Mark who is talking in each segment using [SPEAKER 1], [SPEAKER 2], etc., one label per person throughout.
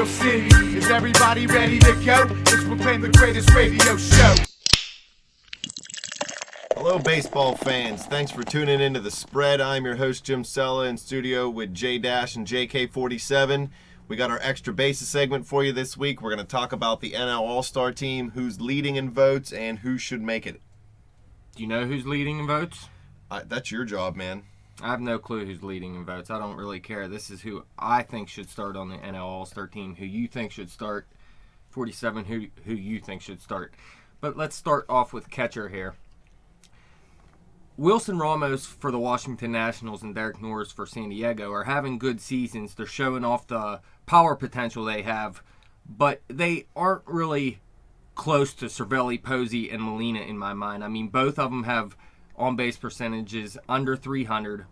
[SPEAKER 1] Steel City. Is everybody ready to go? Let's proclaim the greatest radio show.
[SPEAKER 2] Hello, baseball fans. Thanks for tuning into The Spread. I'm your host, Jim Sella, in studio with J-Dash and JK47. We got our extra bases segment for you this week. We're going to talk about the MLB All Star team, who's leading in votes, and who should make it.
[SPEAKER 3] Do you know who's leading in votes?
[SPEAKER 2] That's your job, man.
[SPEAKER 3] I have no clue who's leading in votes. I don't really care. This is who I think should start on the NL All-Star team, who you think should start, 47, who you think should start. But let's start off with catcher here. Wilson Ramos for the Washington Nationals and Derek Norris for San Diego are having good seasons. They're showing off the power potential they have, but they aren't really close to Cervelli, Posey, and Molina in my mind. I mean, both of them have on-base percentages under 300.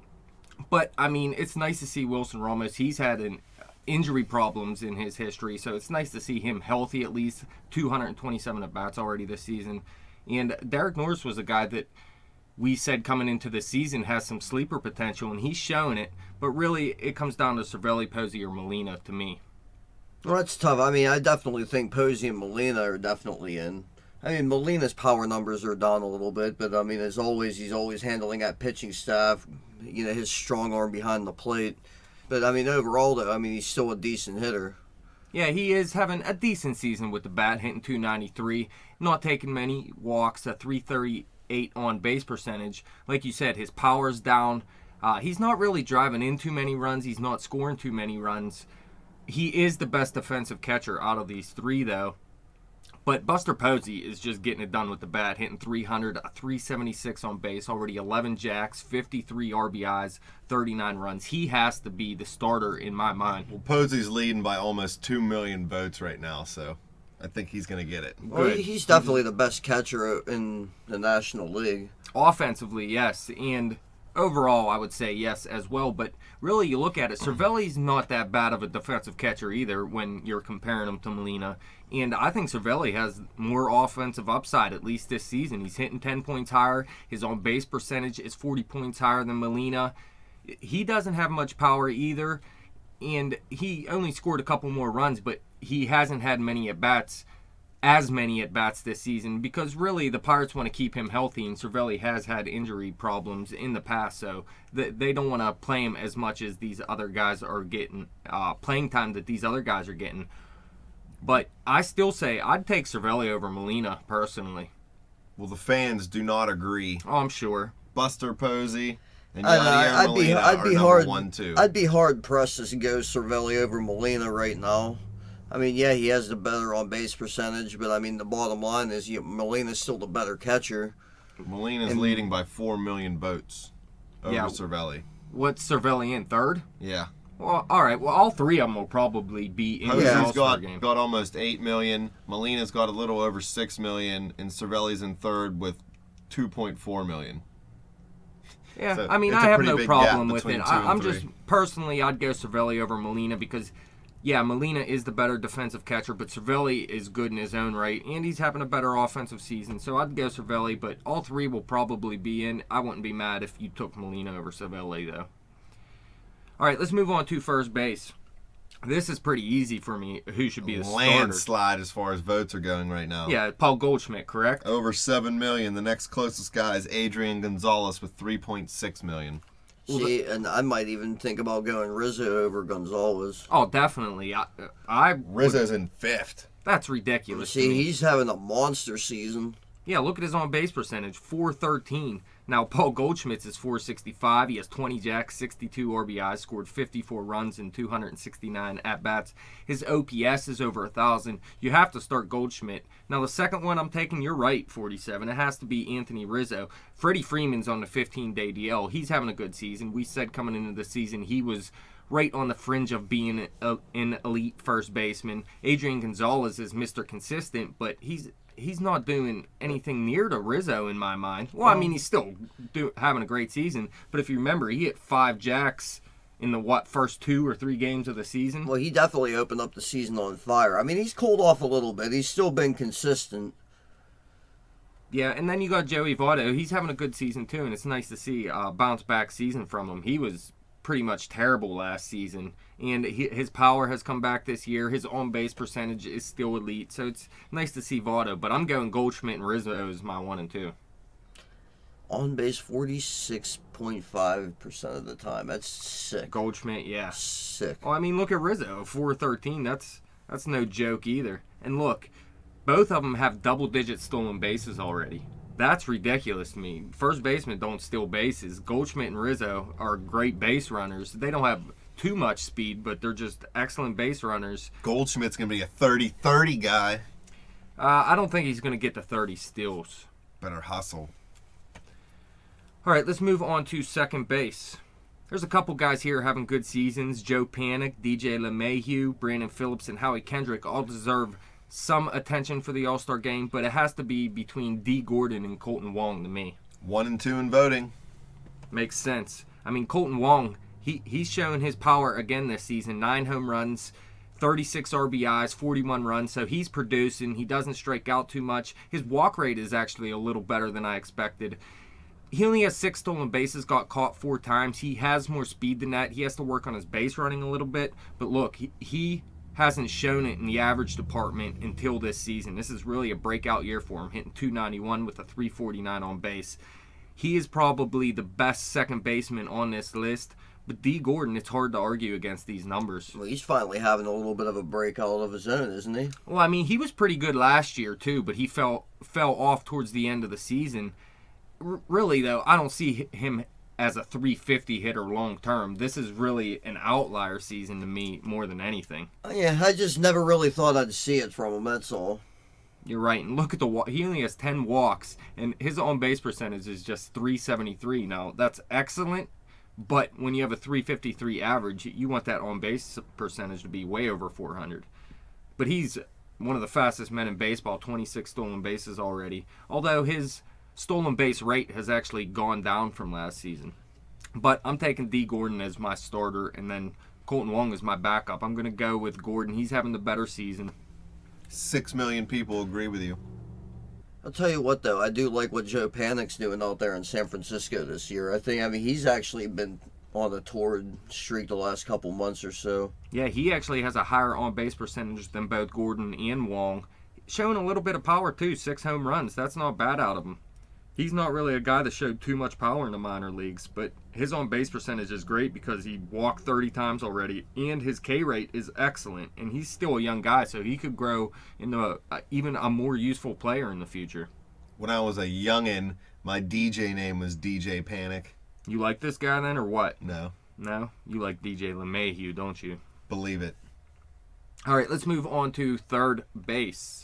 [SPEAKER 3] But, I mean, it's nice to see Wilson Ramos. He's had injury problems in his history, so it's nice to see him healthy at least. 227 at-bats already this season. And Derek Norris was a guy that we said coming into the season has some sleeper potential, and he's showing it. But really, it comes down to Cervelli, Posey, or Molina to me.
[SPEAKER 4] Well, that's tough. I mean, I definitely think Posey and Molina are definitely in. I mean, Molina's power numbers are down a little bit, but, I mean, as always, he's always handling that pitching staff, you know, his strong arm behind the plate. But, I mean, overall, though, I mean, he's still a decent hitter.
[SPEAKER 3] Yeah, he is having a decent season with the bat, hitting .293, not taking many walks, a .338 on-base percentage. Like you said, his power's down. He's not really driving in too many runs. He's not scoring too many runs. He is the best defensive catcher out of these three, though. But Buster Posey is just getting it done with the bat, hitting .300, a .376 on base, already 11 jacks, 53 RBIs, 39 runs. He has to be the starter in my mind.
[SPEAKER 2] Well, Posey's leading by almost 2 million votes right now, so I think he's going to get it.
[SPEAKER 4] Well, he's definitely the best catcher in the National League.
[SPEAKER 3] Offensively, yes, and overall, I would say yes as well. But really, you look at it, Cervelli's not that bad of a defensive catcher either when you're comparing him to Molina. And I think Cervelli has more offensive upside, at least this season. He's hitting 10 points higher. His on-base percentage is 40 points higher than Molina. He doesn't have much power either, and he only scored a couple more runs, but he hasn't had as many at-bats this season because really the Pirates want to keep him healthy, and Cervelli has had injury problems in the past, so they don't want to play him as much as these other guys are getting, playing time that these other guys are getting. But I still say I'd take Cervelli over Molina, personally.
[SPEAKER 2] Well, the fans do not agree.
[SPEAKER 3] Oh, I'm sure.
[SPEAKER 2] Buster Posey and Yadier Molina are number 1, 2.
[SPEAKER 4] I'd be hard-pressed to go Cervelli over Molina right now. I mean, yeah, he has the better on-base percentage, but, I mean, the bottom line is Molina's still the better catcher.
[SPEAKER 2] Molina's leading by 4 million votes over Cervelli.
[SPEAKER 3] What's Cervelli in, third?
[SPEAKER 2] Yeah.
[SPEAKER 3] Well, all right. Well, all three of them will probably be in the All-Star game.
[SPEAKER 2] Got almost 8 million. Molina's got a little over 6 million, and Cervelli's in third with 2.4 million.
[SPEAKER 3] Yeah,
[SPEAKER 2] So
[SPEAKER 3] I mean,
[SPEAKER 2] it's
[SPEAKER 3] I
[SPEAKER 2] a
[SPEAKER 3] have
[SPEAKER 2] pretty
[SPEAKER 3] no
[SPEAKER 2] big
[SPEAKER 3] problem
[SPEAKER 2] gap
[SPEAKER 3] with
[SPEAKER 2] between
[SPEAKER 3] it.
[SPEAKER 2] 2 and
[SPEAKER 3] I'm
[SPEAKER 2] 3.
[SPEAKER 3] just, personally, I'd go Cervelli over Molina because, yeah, Molina is the better defensive catcher, but Cervelli is good in his own right, and he's having a better offensive season. So I'd go Cervelli, but all three will probably be in. I wouldn't be mad if you took Molina over Cervelli, though. All right, let's move on to first base. This is pretty easy for me. Who should be the starter?
[SPEAKER 2] Landslide as far as votes are going right now.
[SPEAKER 3] Yeah, Paul Goldschmidt, correct?
[SPEAKER 2] Over 7 million. The next closest guy is Adrian Gonzalez with 3.6 million.
[SPEAKER 4] See, and I might even think about going Rizzo over Gonzalez.
[SPEAKER 3] Oh, definitely.
[SPEAKER 2] Rizzo's in 5th.
[SPEAKER 3] That's ridiculous.
[SPEAKER 4] See, he's having a monster season.
[SPEAKER 3] Yeah, look at his on-base percentage, .413. Now, Paul Goldschmidt's is .465. He has 20 jacks, 62 RBIs, scored 54 runs in 269 at-bats. His OPS is over 1,000. You have to start Goldschmidt. Now, the second one I'm taking, you're right, 47. It has to be Anthony Rizzo. Freddie Freeman's on the 15-day DL. He's having a good season. We said coming into the season he was right on the fringe of being an elite first baseman. Adrian Gonzalez is Mr. Consistent, but he's not doing anything near to Rizzo in my mind. Well, I mean, he's still having a great season, but if you remember, he hit 5 jacks in the, first 2 or 3 games of the season?
[SPEAKER 4] Well, he definitely opened up the season on fire. I mean, he's cooled off a little bit. He's still been consistent.
[SPEAKER 3] Yeah, and then you got Joey Votto. He's having a good season, too, and it's nice to see a bounce-back season from him. He was pretty much terrible last season. And his power has come back this year. His on-base percentage is still elite. So it's nice to see Votto. But I'm going Goldschmidt and Rizzo as my 1 and 2.
[SPEAKER 4] On base 46.5% of the time. That's sick.
[SPEAKER 3] Goldschmidt, yeah.
[SPEAKER 4] Sick.
[SPEAKER 3] Well, I mean, look at Rizzo, 413. That's no joke either. And look, both of them have double-digit stolen bases already. That's ridiculous to me. First basemen don't steal bases. Goldschmidt and Rizzo are great base runners. They don't have too much speed, but they're just excellent base runners.
[SPEAKER 2] Goldschmidt's going to be a 30-30 guy.
[SPEAKER 3] I don't think he's going to get to 30 steals.
[SPEAKER 2] Better hustle.
[SPEAKER 3] All right, let's move on to second base. There's a couple guys here having good seasons. Joe Panik, DJ LeMahieu, Brandon Phillips, and Howie Kendrick all deserve some attention for the All-Star game, but it has to be between D. Gordon and Colton Wong to me.
[SPEAKER 2] 1 and 2 in voting.
[SPEAKER 3] Makes sense. I mean, Colton Wong, he's shown his power again this season. 9 home runs, 36 RBIs, 41 runs, so he's producing. He doesn't strike out too much. His walk rate is actually a little better than I expected. He only has 6 stolen bases, got caught 4 times. He has more speed than that. He has to work on his base running a little bit. But look, he hasn't shown it in the average department until this season. This is really a breakout year for him, hitting .291 with a .349 on base. He is probably the best second baseman on this list. But D. Gordon, it's hard to argue against these numbers.
[SPEAKER 4] Well, he's finally having a little bit of a breakout of his own, isn't he?
[SPEAKER 3] Well, I mean, he was pretty good last year, too, but he fell off towards the end of the season. Really, though, I don't see him as a 350 hitter long term. This is really an outlier season to me more than anything.
[SPEAKER 4] Yeah, I just never really thought I'd see it from him, that's all.
[SPEAKER 3] You're right. And look at he only has 10 walks, and his on-base percentage is just .373. Now, that's excellent, but when you have a .353 average, you want that on-base percentage to be way over 400. But he's one of the fastest men in baseball, 26 stolen bases already, although his stolen base rate has actually gone down from last season. But I'm taking D. Gordon as my starter, and then Colton Wong is my backup. I'm going to go with Gordon. He's having the better season.
[SPEAKER 2] 6 million people agree with you.
[SPEAKER 4] I'll tell you what, though, I do like what Joe Panik's doing out there in San Francisco this year. I mean, he's actually been on a torrid streak the last couple months or so.
[SPEAKER 3] Yeah, he actually has a higher on-base percentage than both Gordon and Wong. Showing a little bit of power, too. 6 home runs. That's not bad out of him. He's not really a guy that showed too much power in the minor leagues, but his on-base percentage is great because he walked 30 times already, and his K rate is excellent, and he's still a young guy, so he could grow into even a more useful player in the future.
[SPEAKER 2] When I was a youngin', my DJ name was DJ Panic.
[SPEAKER 3] You like this guy then, or what?
[SPEAKER 2] No.
[SPEAKER 3] No? You like DJ LeMahieu, don't you?
[SPEAKER 2] Believe it.
[SPEAKER 3] All right, let's move on to third base.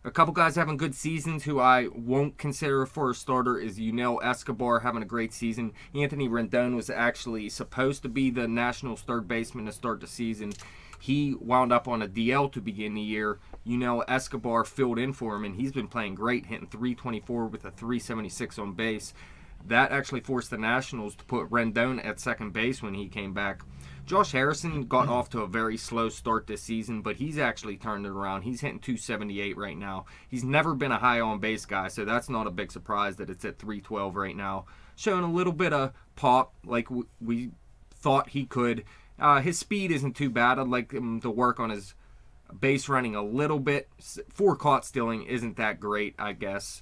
[SPEAKER 3] A couple guys having good seasons who I won't consider for a starter is Yunel Escobar having a great season. Anthony Rendon was actually supposed to be the Nationals' third baseman to start the season. He wound up on a DL to begin the year. Yunel Escobar filled in for him, and he's been playing great, hitting .324 with a .376 on base. That actually forced the Nationals to put Rendon at second base when he came back. Josh Harrison got off to a very slow start this season, but he's actually turned it around. He's hitting .278 right now. He's never been a high on-base guy, so that's not a big surprise that it's at .312 right now. Showing a little bit of pop like we thought he could. His speed isn't too bad. I'd like him to work on his base running a little bit. 4 caught stealing isn't that great, I guess.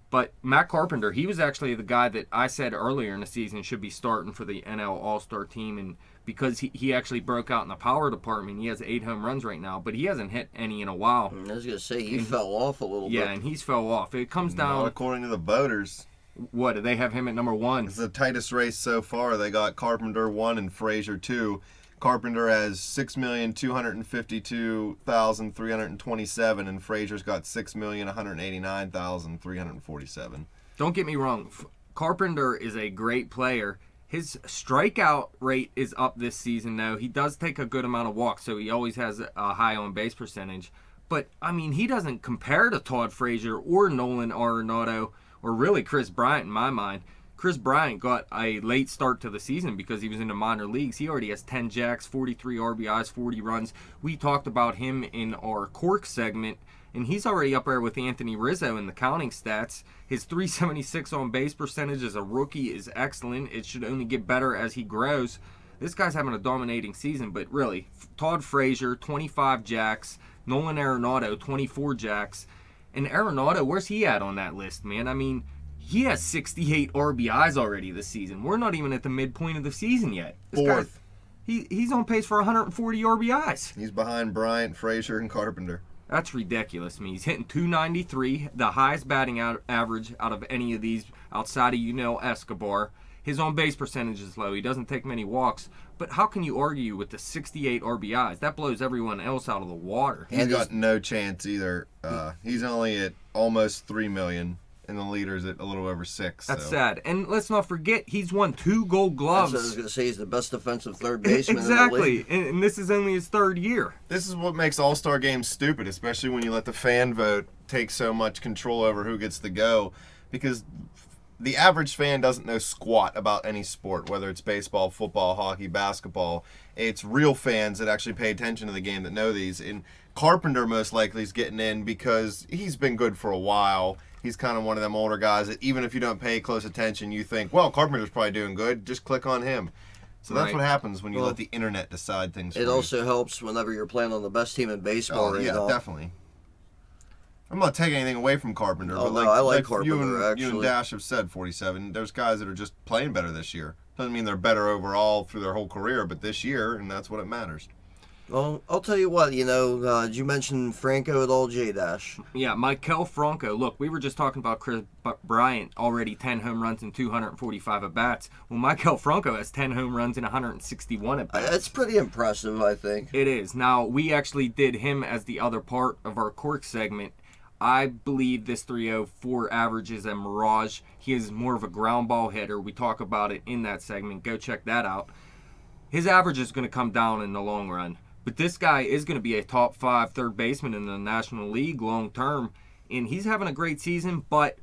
[SPEAKER 3] But Matt Carpenter, he was actually the guy that I said earlier in the season should be starting for the NL All Star team, and because he actually broke out in the power department. He has 8 home runs right now, but he hasn't hit any in a while.
[SPEAKER 4] I was going to say, he fell off a little bit.
[SPEAKER 3] Yeah, and he's fell off. It comes down...
[SPEAKER 2] Not according to the voters.
[SPEAKER 3] What, do they have him at number 1?
[SPEAKER 2] It's the tightest race so far. They got Carpenter 1 and Frazier 2. Carpenter has 6,252,327, and Frazier's got 6,189,347.
[SPEAKER 3] Don't get me wrong. Carpenter is a great player. His strikeout rate is up this season, though. He does take a good amount of walks, so he always has a high on-base percentage. But, I mean, he doesn't compare to Todd Frazier or Nolan Arenado or really Chris Bryant in my mind. Chris Bryant got a late start to the season because he was in the minor leagues. He already has 10 jacks, 43 RBIs, 40 runs. We talked about him in our Cork segment and he's already up there with Anthony Rizzo in the counting stats. His .376 on base percentage as a rookie is excellent. It should only get better as he grows. This guy's having a dominating season, but really, Todd Frazier, 25 jacks, Nolan Arenado, 24 jacks. And Arenado, where's he at on that list, man? I mean, he has 68 RBIs already this season. We're not even at the midpoint of the season yet. This
[SPEAKER 2] Fourth.
[SPEAKER 3] He's on pace for 140 RBIs.
[SPEAKER 2] He's behind Bryant, Frazier, and Carpenter.
[SPEAKER 3] That's ridiculous. I mean, he's hitting .293, the highest batting average out of any of these outside of Escobar. His on-base percentage is low. He doesn't take many walks. But how can you argue with the 68 RBIs? That blows everyone else out of the water.
[SPEAKER 2] He's got no chance either. He's only at almost 3 million, and the leader's at a little over 6.
[SPEAKER 3] That's sad. And let's not forget, he's won 2 Gold Gloves.
[SPEAKER 4] That's what I was going to say. He's the best defensive third baseman in the league.
[SPEAKER 3] Exactly. And this is only his 3rd year.
[SPEAKER 2] This is what makes All-Star games stupid, especially when you let the fan vote take so much control over who gets to go, because the average fan doesn't know squat about any sport, whether it's baseball, football, hockey, basketball. It's real fans that actually pay attention to the game that know these. And Carpenter most likely is getting in because he's been good for a while. He's kind of one of them older guys that even if you don't pay close attention, you think, well, Carpenter's probably doing good. Just click on him. So that's
[SPEAKER 3] Right.
[SPEAKER 2] what happens when you let the internet decide things for
[SPEAKER 4] It
[SPEAKER 2] you.
[SPEAKER 4] also helps whenever you're playing on the best team in baseball right
[SPEAKER 2] yeah,
[SPEAKER 4] now.
[SPEAKER 2] definitely. I'm not taking anything away from Carpenter,
[SPEAKER 4] Oh,
[SPEAKER 2] but
[SPEAKER 4] no, I like
[SPEAKER 2] you
[SPEAKER 4] Carpenter,
[SPEAKER 2] and
[SPEAKER 4] actually.
[SPEAKER 2] Dash have said, 47. There's guys that are just playing better this year. Doesn't mean they're better overall through their whole career, but this year, and that's what it matters.
[SPEAKER 4] Well, I'll tell you what, did you mention Franco at all, J-Dash?
[SPEAKER 3] Yeah, Maikel Franco. Look, we were just talking about Chris Bryant, already 10 home runs and 245 at-bats. Well, Maikel Franco has 10 home runs and 161 at-bats.
[SPEAKER 4] That's pretty impressive, I think.
[SPEAKER 3] It is. Now, we actually did him as the other part of our Cork segment. I believe this 304 average is a mirage. He is more of a ground ball hitter. We talk about it in that segment. Go check that out. His average is going to come down in the long run. But this guy is going to be a top 5 third baseman in the National League long term. And he's having a great season, but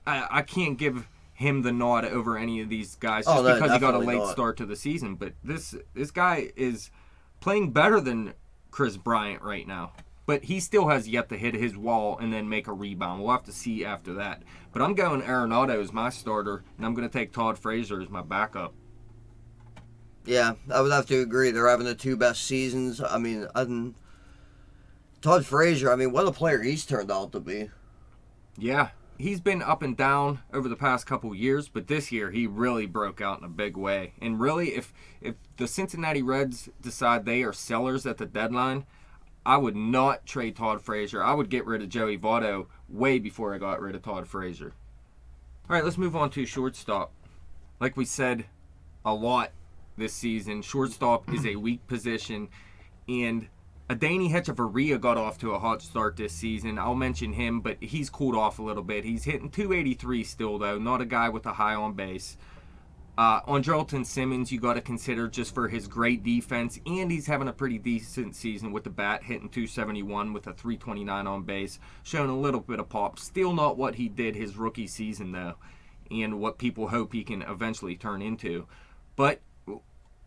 [SPEAKER 3] I can't give him the nod over any of these guys just because he got a late start to the season. But this guy is playing better than Chris Bryant right now. But he still has yet to hit his wall and then make a rebound. We'll have to see after that. But I'm going Arenado as my starter, and I'm going to take Todd Frazier as my backup.
[SPEAKER 4] Yeah, I would have to agree. They're having the 2 best seasons. I mean, Todd Frazier, what a player he's turned out to be.
[SPEAKER 3] Yeah, he's been up and down over the past couple years, but this year he really broke out in a big way. And really, if the Cincinnati Reds decide they are sellers at the deadline, I would not trade Todd Frazier. I would get rid of Joey Votto way before I got rid of Todd Frazier. All right, let's move on to shortstop. Like we said a lot this season, shortstop is a weak position, and Adeiny Hechavarria got off to a hot start this season. I'll mention him, but he's cooled off a little bit. He's hitting .283 still, though, not a guy with a high on base. Andrelton Simmons, you got to consider just for his great defense, and he's having a pretty decent season with the bat, hitting .271 with a .329 on base, showing a little bit of pop. Still not what he did his rookie season, though, and what people hope he can eventually turn into. But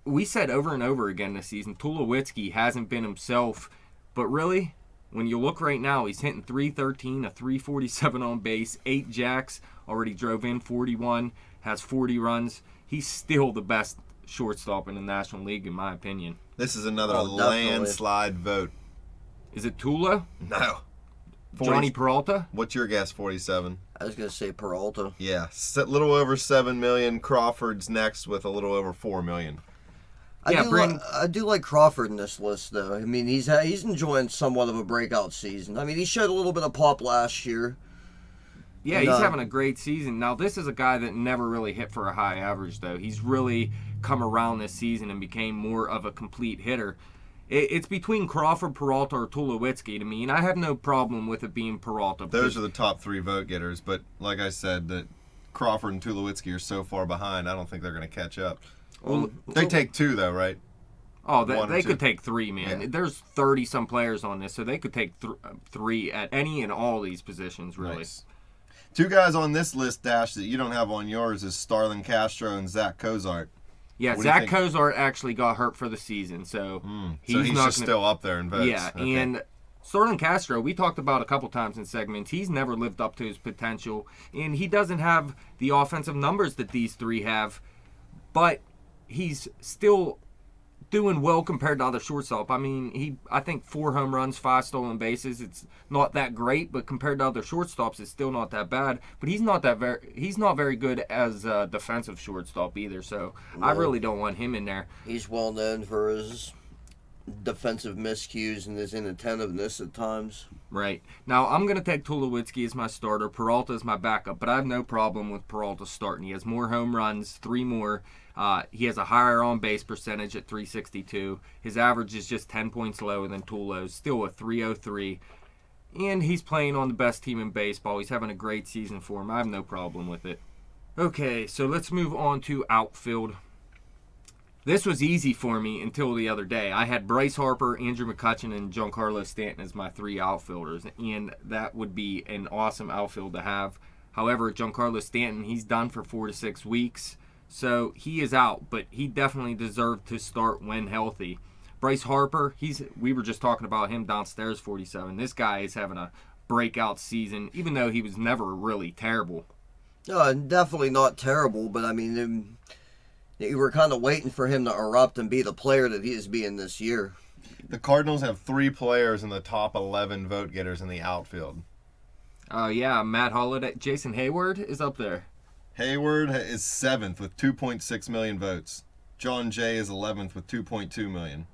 [SPEAKER 3] we said over and over again this season, Tulowitzki hasn't been himself, but really, when you look right now, he's hitting .313, a .347 on base, 8 jacks, already drove in 41, has 40 runs. He's still the best shortstop in the National League, in my opinion.
[SPEAKER 2] This is another
[SPEAKER 4] definitely.
[SPEAKER 2] landslide vote.
[SPEAKER 3] Is it Tulo?
[SPEAKER 2] No.
[SPEAKER 3] Johnny Peralta?
[SPEAKER 2] What's your guess, 47?
[SPEAKER 4] I was going to say Peralta.
[SPEAKER 2] Yeah, a little over 7 million. Crawford's next with a little over 4 million.
[SPEAKER 4] I do like Crawford in this list, though. He's enjoying somewhat of a breakout season. He showed a little bit of pop last year.
[SPEAKER 3] Yeah, he's having a great season. Now, this is a guy that never really hit for a high average, though. He's really come around this season and became more of a complete hitter. It's between Crawford, Peralta, or Tulowitzki to me, and I have no problem with it being Peralta.
[SPEAKER 2] Those are the top 3 vote getters, but like I said, that Crawford and Tulowitzki are so far behind, I don't think they're going to catch up.
[SPEAKER 3] Well,
[SPEAKER 2] They take 2, though, right?
[SPEAKER 3] Oh,
[SPEAKER 2] One or
[SPEAKER 3] they
[SPEAKER 2] two.
[SPEAKER 3] could take 3, man.
[SPEAKER 2] Yeah.
[SPEAKER 3] There's 30-some players on this, so they could take 3 at any and all these positions, really.
[SPEAKER 2] Nice. 2 guys on this list, Dash, that you don't have on yours is Starlin Castro and Zach Cozart.
[SPEAKER 3] Yeah,
[SPEAKER 2] What do you
[SPEAKER 3] Zach
[SPEAKER 2] think?
[SPEAKER 3] Kozart actually got hurt for the season, so
[SPEAKER 2] So he's
[SPEAKER 3] not
[SPEAKER 2] just
[SPEAKER 3] gonna,
[SPEAKER 2] still up there in votes.
[SPEAKER 3] Yeah,
[SPEAKER 2] Okay.
[SPEAKER 3] and Starlin Castro, we talked about a couple times in segments, he's never lived up to his potential, and he doesn't have the offensive numbers that these three have, but he's still doing well compared to other shortstop. I mean, I think 4 home runs, 5 stolen bases. It's not that great, but compared to other shortstops, it's still not that bad. But he's not very good as a defensive shortstop either. So no. I really don't want him in there.
[SPEAKER 4] He's well known for his defensive miscues and his inattentiveness at times.
[SPEAKER 3] Right. Now, I'm going to take Tulowitzki as my starter. Peralta as my backup, but I have no problem with Peralta starting. He has more home runs, 3 more. He has a higher on-base percentage at 362. His average is just 10 points lower than Tulo's, still a 303. And he's playing on the best team in baseball. He's having a great season for him. I have no problem with it. Okay, so let's move on to outfield. This was easy for me until the other day. I had Bryce Harper, Andrew McCutchen, and Giancarlo Stanton as my 3 outfielders, and that would be an awesome outfield to have. However, Giancarlo Stanton, he's done for 4 to 6 weeks, so he is out, but he definitely deserved to start when healthy. Bryce Harper, we were just talking about him downstairs, 47. This guy is having a breakout season, even though he was never really terrible.
[SPEAKER 4] Definitely not terrible, but I mean, you were kind of waiting for him to erupt and be the player that he is being this year.
[SPEAKER 2] The Cardinals have 3 players in the top 11 vote getters in the outfield.
[SPEAKER 3] Yeah, Matt Holliday. Jason Hayward is up there.
[SPEAKER 2] Hayward is 7th with 2.6 million votes. John Jay is 11th with 2.2 million.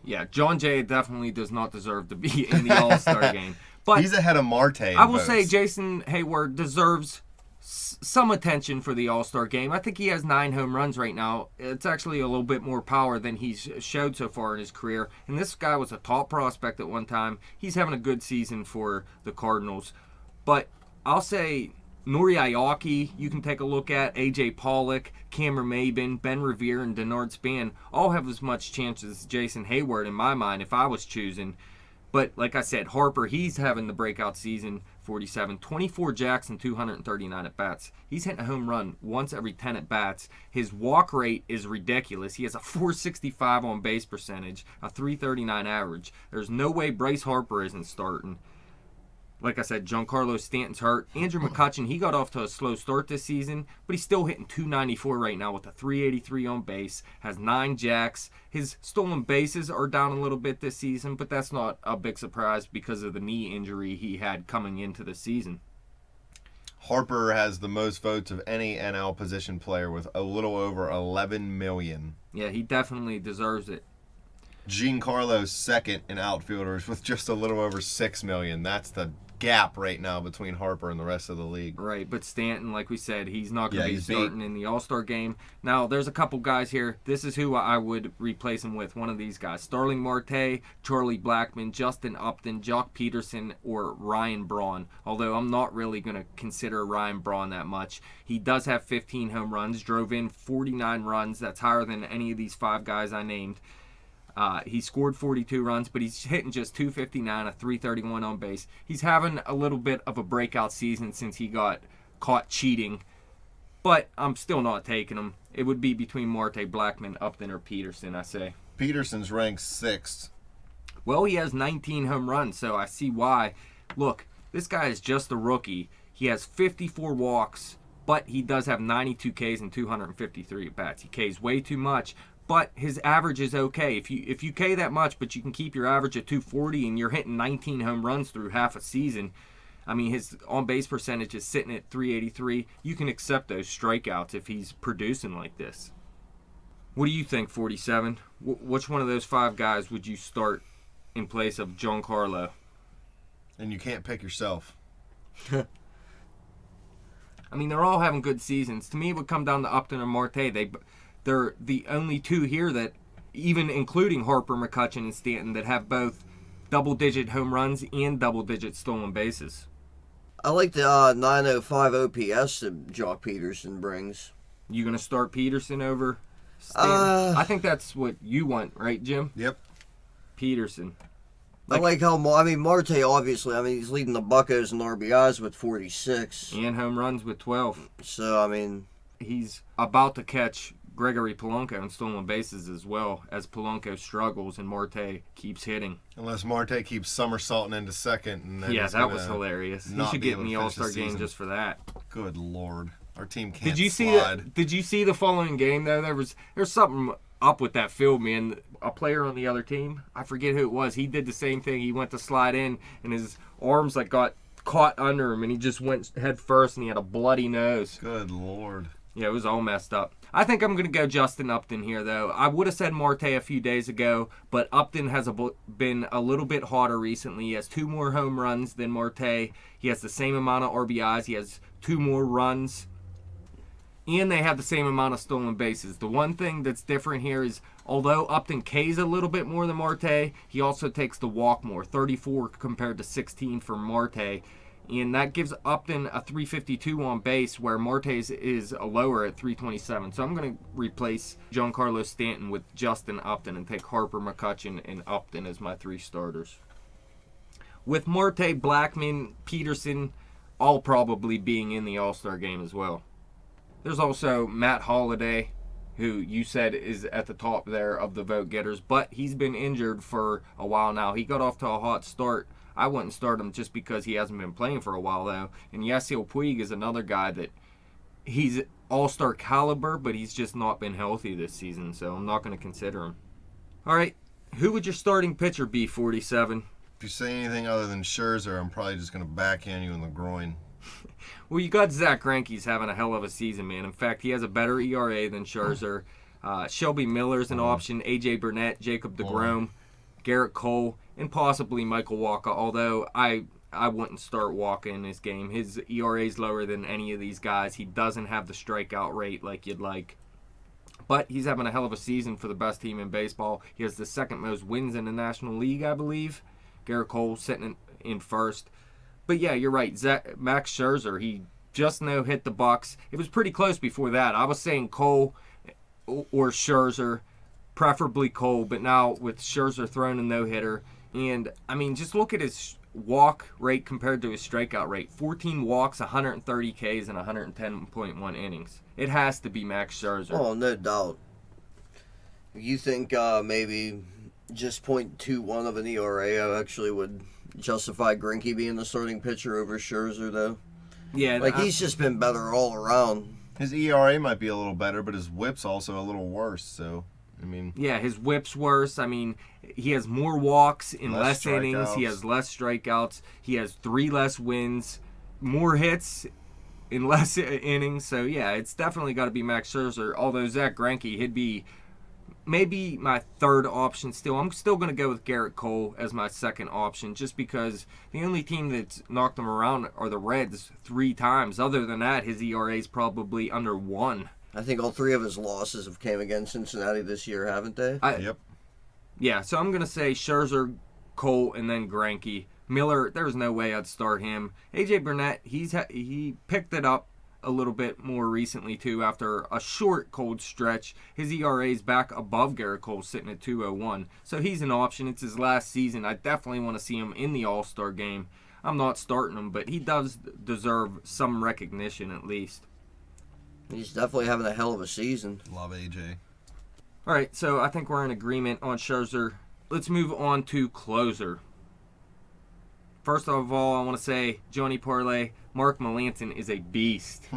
[SPEAKER 3] Yeah, John Jay definitely does not deserve to be in the All Star game. But
[SPEAKER 2] he's ahead of Marte.
[SPEAKER 3] I will say Jason Hayward deserves some attention for the All Star game. I think he has 9 home runs right now. It's actually a little bit more power than he's showed so far in his career. And this guy was a top prospect at one time. He's having a good season for the Cardinals. But I'll say Nori Aoki, you can take a look at. A.J. Pollock, Cameron Maybin, Ben Revere, and Denard Span all have as much chance as Jason Hayward in my mind if I was choosing. But like I said, Harper, he's having the breakout season, 47, 24 jacks and 239 at-bats. He's hitting a home run once every 10 at-bats. His walk rate is ridiculous. He has a 465 on-base percentage, a 339 average. There's no way Bryce Harper isn't starting. Like I said, Giancarlo Stanton's hurt. Andrew McCutchen, he got off to a slow start this season, but he's still hitting 294 right now with a 383 on base, has 9 jacks. His stolen bases are down a little bit this season, but that's not a big surprise because of the knee injury he had coming into the season.
[SPEAKER 2] Harper has the most votes of any NL position player with a little over 11 million.
[SPEAKER 3] Yeah, he definitely deserves it.
[SPEAKER 2] Giancarlo's second in outfielders with just a little over 6 million. That's the gap right now between Harper and the rest of the league.
[SPEAKER 3] Right, but Stanton, like we said, he's not going to be starting in the All-Star game. Now, there's a couple guys here. This is who I would replace him with, one of these guys. Starling Marte, Charlie Blackmon, Justin Upton, Jock Peterson, or Ryan Braun. Although I'm not really going to consider Ryan Braun that much. He does have 15 home runs, drove in 49 runs. That's higher than any of these 5 guys I named. He scored 42 runs, but he's hitting just 259, a 331 on base. He's having a little bit of a breakout season since he got caught cheating, but I'm still not taking him. It would be between Marte, Blackmon, Upton, or Peterson, I say.
[SPEAKER 2] Peterson's ranked 6th.
[SPEAKER 3] Well, he has 19 home runs, so I see why. Look, this guy is just a rookie. He has 54 walks, but he does have 92 Ks and 253 at-bats. He Ks way too much. But his average is okay. If you K that much, but you can keep your average at 240 and you're hitting 19 home runs through half a season, I mean, his on-base percentage is sitting at 383. You can accept those strikeouts if he's producing like this. What do you think, 47? Which one of those 5 guys would you start in place of Giancarlo?
[SPEAKER 2] And you can't pick yourself.
[SPEAKER 3] I mean, they're all having good seasons. To me, it would come down to Upton or Marte. They're the only 2 here that, even including Harper, McCutchen, and Stanton, that have both double-digit home runs and double-digit stolen bases.
[SPEAKER 4] I like the 905 OPS that Jock Peterson brings.
[SPEAKER 3] You going to start Peterson over Stanton? I think that's what you want, right, Jim?
[SPEAKER 2] Yep.
[SPEAKER 3] Peterson.
[SPEAKER 4] I like how, Marte, obviously, he's leading the Buccos in RBIs with 46.
[SPEAKER 3] And home runs with 12.
[SPEAKER 4] So,
[SPEAKER 3] he's about to catch Gregory Polanco in stolen bases as well, as Polanco struggles and Marte keeps hitting.
[SPEAKER 2] Unless Marte keeps somersaulting into second. And then
[SPEAKER 3] Yeah, that was hilarious. He should get in the All-Star game just for that.
[SPEAKER 2] Good Lord. Our team can't
[SPEAKER 3] Did you
[SPEAKER 2] slide.
[SPEAKER 3] see the following game, though? There's something up with that field, man. A player on the other team, I forget who it was, he did the same thing. He went to slide in, and his arms got caught under him, and he just went head first, and he had a bloody nose.
[SPEAKER 2] Good Lord.
[SPEAKER 3] Yeah, it was all messed up. I think I'm going to go Justin Upton here, though. I would have said Marte a few days ago, but Upton has been a little bit hotter recently. He has 2 more home runs than Marte. He has the same amount of RBIs. He has 2 more runs. And they have the same amount of stolen bases. The one thing that's different here is, although Upton K's a little bit more than Marte, he also takes the walk more, 34 compared to 16 for Marte. And that gives Upton a 352 on base, where Marte's is a lower at 327. So I'm going to replace Giancarlo Stanton with Justin Upton and take Harper, McCutchen, and Upton as my 3 starters. With Marte, Blackmon, Peterson all probably being in the All-Star game as well. There's also Matt Holliday, who you said is at the top there of the vote getters, but he's been injured for a while now. He got off to a hot start. I wouldn't start him just because he hasn't been playing for a while, though. And Yasiel Puig is another guy that he's all-star caliber, but he's just not been healthy this season, so I'm not going to consider him. All right, who would your starting pitcher be, 47?
[SPEAKER 2] If you say anything other than Scherzer, I'm probably just going to backhand you in the groin.
[SPEAKER 3] Well, you got Zach Greinke's having a hell of a season, man. In fact, he has a better ERA than Scherzer. Shelby Miller's an option. A.J. Burnett, Jacob deGrom, Garrett Cole, and possibly Michael Wacha, although I wouldn't start Wacha in this game. His ERA is lower than any of these guys. He doesn't have the strikeout rate like you'd like. But he's having a hell of a season for the best team in baseball. He has the second most wins in the National League, I believe. Garrett Cole sitting in first. But yeah, you're right. Max Scherzer, he just hit the Bucks. It was pretty close before that. I was saying Cole or Scherzer, preferably Cole, but now with Scherzer throwing a no-hitter. And, I mean, just look at his walk rate compared to his strikeout rate. 14 walks, 130 Ks, and 110.1 innings. It has to be Max Scherzer.
[SPEAKER 4] Oh, no doubt. You think maybe just .21 of an ERA actually would justify Greinke being the starting pitcher over Scherzer, though?
[SPEAKER 3] Yeah.
[SPEAKER 4] He's just been better all around.
[SPEAKER 2] His ERA might be a little better, but his whip's also a little worse, so... I mean,
[SPEAKER 3] yeah, his whip's worse. I mean, he has more walks in less innings. He has less strikeouts. He has 3 less wins, more hits in less innings. So, yeah, it's definitely got to be Max Scherzer. Although Zach Greinke, he'd be maybe my third option still. I'm still going to go with Garrett Cole as my second option just because the only team that's knocked him around are the Reds 3 times. Other than that, his ERA is probably under 1.
[SPEAKER 4] I think all 3 of his losses have came against Cincinnati this year, haven't they?
[SPEAKER 2] Yep.
[SPEAKER 3] Yeah, so I'm going to say Scherzer, Cole, and then Greinke. Miller, there's no way I'd start him. A.J. Burnett, he picked it up a little bit more recently, too, after a short, cold stretch. His ERA is back above Garrett Cole, sitting at 2.01. So he's an option. It's his last season. I definitely want to see him in the All-Star game. I'm not starting him, but he does deserve some recognition at least.
[SPEAKER 4] He's definitely having a hell of a season.
[SPEAKER 2] Love AJ.
[SPEAKER 3] All right, so I think we're in agreement on Scherzer. Let's move on to closer. First of all, I want to say, Johnny Parlay, Mark Melancon is a beast.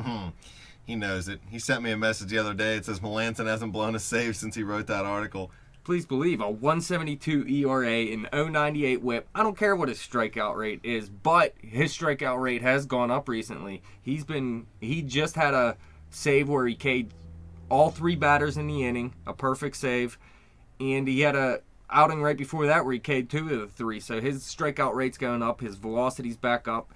[SPEAKER 2] He knows it. He sent me a message the other day. It says Melancon hasn't blown a save since he wrote that article.
[SPEAKER 3] Please believe, a 172 ERA and 098 whip. I don't care what his strikeout rate is, but his strikeout rate has gone up recently. He just had a save where he K'd all 3 batters in the inning, a perfect save, and he had a outing right before that where he K'd 2 of the 3, so his strikeout rate's going up, his velocity's back up.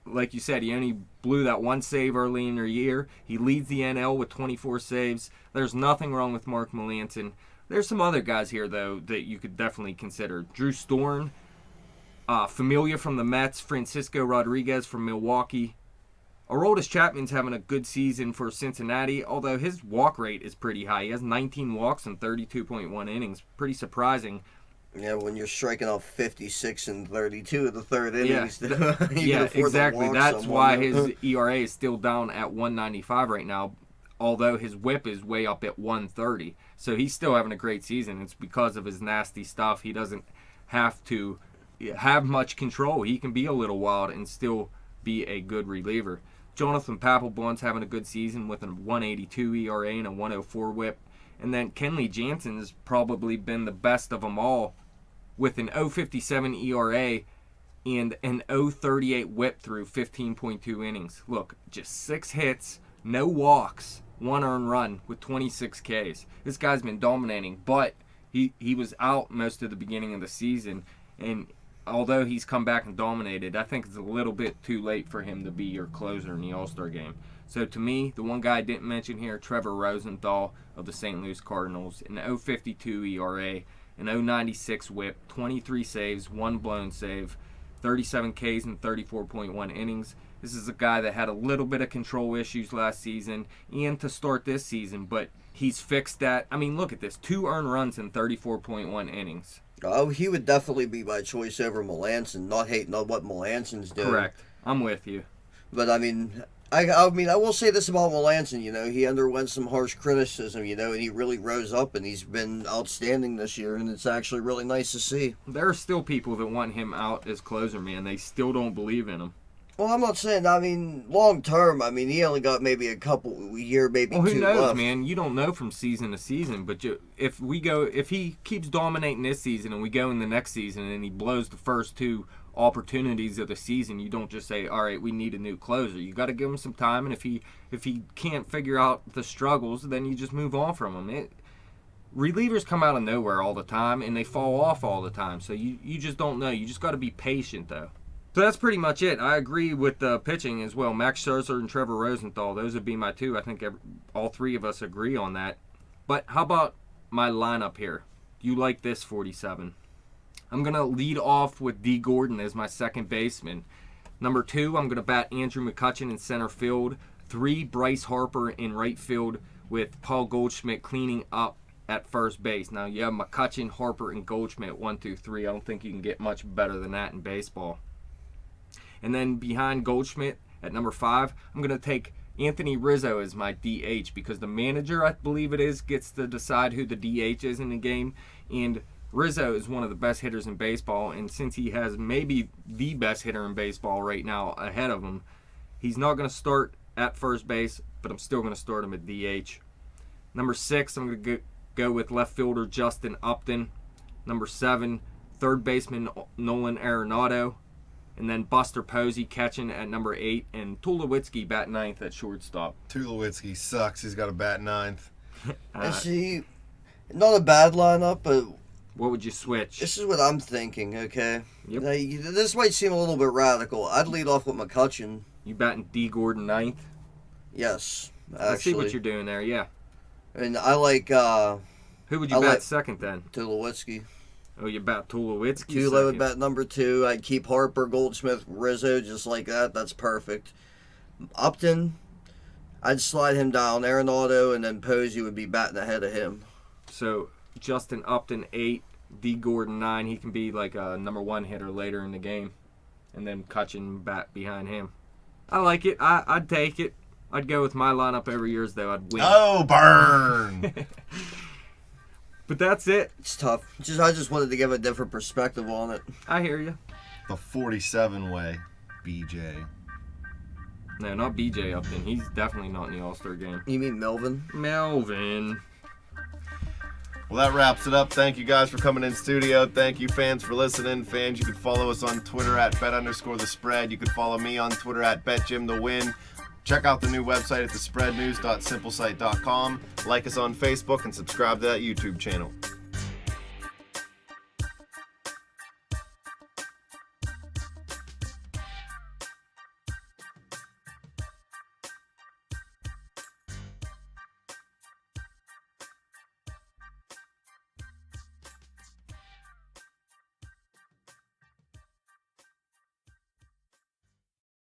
[SPEAKER 3] Like you said, he only blew that 1 save early in the year. He leads the NL with 24 saves. There's nothing wrong with Mark Melancon. There's some other guys here, though, that you could definitely consider. Drew Storm, Familia from the Mets, Francisco Rodriguez from Milwaukee. Aroldis Chapman's having a good season for Cincinnati, although his walk rate is pretty high. He has 19 walks and 32.1 innings. Pretty surprising.
[SPEAKER 4] Yeah, when you're striking out 56 and 32 of the third innings.
[SPEAKER 3] Yeah, exactly. That's why his ERA is still down at 195 right now. although his whip is way up at 130. So he's still having a great season. It's because of his nasty stuff. He doesn't have to have much control. He can be a little wild and still be a good reliever. Jonathan Papelbon's having a good season with a 182 ERA and a 104 whip. And then Kenley Jansen's probably been the best of them all with an 0.57 ERA and an 0.38 whip through 15.2 innings. Look, just 6 hits, no walks, 1 earned run with 26 Ks. This guy's been dominating, but he was out most of the beginning of the season, and although he's come back and dominated, I think it's a little bit too late for him to be your closer in the All-Star game. So to me, the one guy I didn't mention here, Trevor Rosenthal of the St. Louis Cardinals, an 0.52 ERA, an 0.96 whip, 23 saves, 1 blown save, 37 Ks in 34.1 innings. This is a guy that had a little bit of control issues last season and to start this season, but he's fixed that. I mean, look at this. 2 earned runs in 34.1 innings.
[SPEAKER 4] Oh, he would definitely be my choice over Melanson. Not hating on what Melanson's doing.
[SPEAKER 3] Correct. I'm with you.
[SPEAKER 4] But I mean, I will say this about Melanson. He underwent some harsh criticism. And he really rose up, and he's been outstanding this year, and it's actually really nice to see.
[SPEAKER 3] There are still people that want him out as closer, man. They still don't believe in him.
[SPEAKER 4] Well, I'm not saying. Long term. He only got maybe a couple year, maybe
[SPEAKER 3] well,
[SPEAKER 4] 2
[SPEAKER 3] who knows,
[SPEAKER 4] left.
[SPEAKER 3] man? You don't know from season to season. But if he keeps dominating this season, and we go in the next season, and he blows the first 2 opportunities of the season, you don't just say, all right, we need a new closer. You got to give him some time, and if he can't figure out the struggles, then you just move on from him. Relievers come out of nowhere all the time, and they fall off all the time. So you just don't know. You just got to be patient, though. So that's pretty much it. I agree with the pitching as well. Max Scherzer and Trevor Rosenthal, those would be my 2. I think all 3 of us agree on that. But how about my lineup here? Do you like this 47? I'm going to lead off with D. Gordon as my second baseman. Number 2, I'm going to bat Andrew McCutchen in center field. 3, Bryce Harper in right field with Paul Goldschmidt cleaning up at first base. Now you have McCutchen, Harper, and Goldschmidt 1, 2, 3. I don't think you can get much better than that in baseball. And then behind Goldschmidt at number 5, I'm going to take Anthony Rizzo as my DH because the manager, I believe it is, gets to decide who the DH is in the game. And Rizzo is one of the best hitters in baseball, and since he has maybe the best hitter in baseball right now ahead of him, he's not going to start at first base, but I'm still going to start him at DH. Number 6, I'm going to go with left fielder Justin Upton. Number 7, third baseman Nolan Arenado. And then Buster Posey catching at number 8, and Tulowitzki bat 9th at shortstop.
[SPEAKER 2] Tulowitzki sucks. He's got to bat 9th.
[SPEAKER 4] See, not a bad lineup, but
[SPEAKER 3] what would you switch?
[SPEAKER 4] this is what I'm thinking, okay?
[SPEAKER 3] Yep.
[SPEAKER 4] Now, this might seem a little bit radical. I'd lead off with McCutchen.
[SPEAKER 3] You batting D. Gordon 9th?
[SPEAKER 4] Yes, actually.
[SPEAKER 3] I see what you're doing there, yeah.
[SPEAKER 4] And I like
[SPEAKER 3] Who would you bat second then?
[SPEAKER 4] Tulowitzki.
[SPEAKER 3] Oh, you bat Tulowitzki
[SPEAKER 4] Tulo
[SPEAKER 3] second.
[SPEAKER 4] would bat number 2. I'd keep Harper, Goldsmith, Rizzo just like that. That's perfect. Upton, I'd slide him down. Arenado and then Posey would be batting ahead of him.
[SPEAKER 3] So Justin Upton 8, D. Gordon 9. He can be like a number 1 hitter later in the game. And then Cutchin bat behind him. I like it. I'd take it. I'd go with my lineup every year, though. I'd win.
[SPEAKER 2] Oh, burn!
[SPEAKER 3] But that's it.
[SPEAKER 4] It's tough. I just wanted to give a different perspective on it.
[SPEAKER 3] I hear you.
[SPEAKER 2] The 47 way, BJ.
[SPEAKER 3] No, not BJ Upton. He's definitely not in the All-Star game.
[SPEAKER 4] You mean Melvin?
[SPEAKER 3] Melvin.
[SPEAKER 2] Well, that wraps it up. Thank you guys for coming in studio. Thank you, fans, for listening. Fans, you can follow us on Twitter at bet_the_spread. You can follow me on Twitter at betjimthewin. Check out the new website at thespreadnews.simplesite.com. Like us on Facebook and subscribe to that YouTube channel.